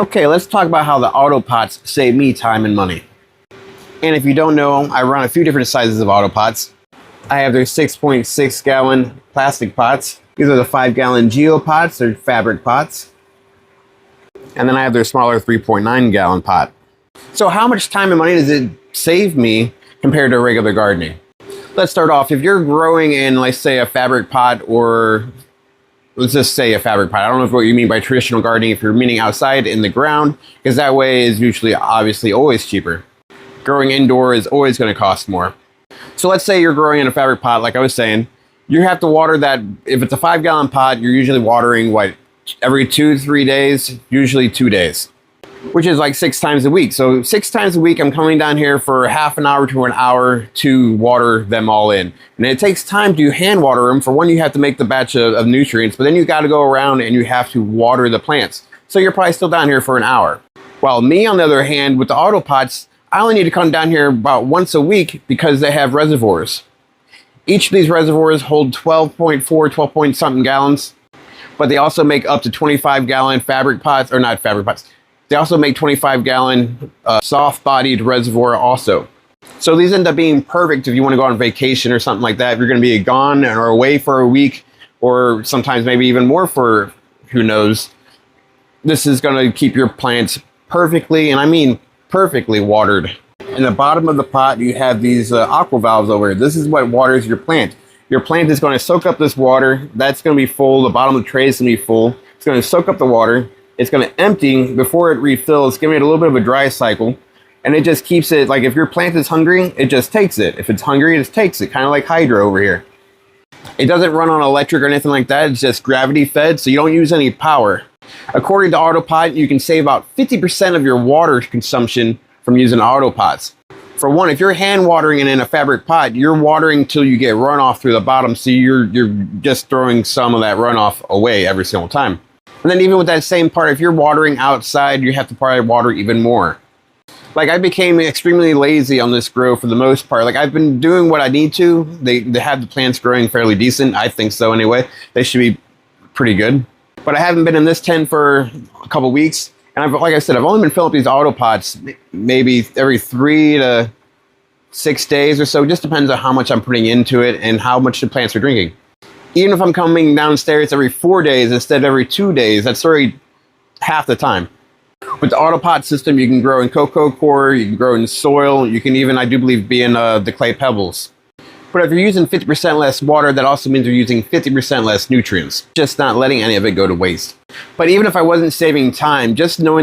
Okay, let's talk about how the autopots save me time and money. And if you don't know, I run a few different sizes of autopots. I have their 6.6 gallon plastic pots. These are the 5-gallon geopots, or fabric pots. And then I have their smaller 3.9 gallon pot. So how much time and money does it save me compared to regular gardening? Let's start off. If you're growing in, let's say, a fabric pot, or let's just say a fabric pot. I don't know what you mean by traditional gardening, if you're meaning outside in the ground, because that way is usually obviously always cheaper. Growing indoor is always going to cost more. So let's say you're growing in a fabric pot, like I was saying. You have to water that. If it's a 5-gallon pot, you're usually watering what, every 2-3 days, usually 2 days, which is like 6 times a week. So 6 times a week, I'm coming down here for half an hour to an hour to water them all in. And it takes time to hand water them. For one, you have to make the batch of nutrients, but then you got to go around and you have to water the plants. So you're probably still down here for an hour. While me, on the other hand, with the autopots, I only need to come down here about once a week because they have reservoirs. Each of these reservoirs hold 12 point something gallons, but they also make up to 25-gallon fabric pots, or not fabric pots. They also make 25-gallon soft-bodied reservoir also. So these end up being perfect if you want to go on vacation or something like that. If you're going to be gone or away for a week, or sometimes maybe even more for who knows. This is going to keep your plants perfectly, and I mean perfectly, watered. In the bottom of the pot, you have these aqua valves over here. This is what waters your plant. Your plant is going to soak up this water. That's going to be full. The bottom of the tray is going to be full. It's going to soak up the water. It's going to empty before it refills, giving it a little bit of a dry cycle. And it just keeps it, like if your plant is hungry, it just takes it. If it's hungry, it just takes it, kind of like hydro over here. It doesn't run on electric or anything like that. It's just gravity fed, so you don't use any power. According to Autopot, you can save about 50% of your water consumption from using autopots. For one, if you're hand watering it in a fabric pot, you're watering till you get runoff through the bottom, so you're just throwing some of that runoff away every single time. And then even with that same part, if you're watering outside, you have to probably water even more. Like, I became extremely lazy on this grow for the most part. Like, I've been doing what I need to. They have the plants growing fairly decent. I think so anyway. They should be pretty good. But I haven't been in this tent for a couple weeks. And like I said, I've only been filling up these autopots maybe every 3 to 6 days or so. It just depends on how much I'm putting into it and how much the plants are drinking. Even if I'm coming downstairs every 4 days instead of every 2 days, that's already half the time. With the autopot system, you can grow in cocoa coir, you can grow in soil, you can even, I do believe, be in the clay pebbles. But if you're using 50% less water, that also means you're using 50% less nutrients, just not letting any of it go to waste. But even if I wasn't saving time, just knowing the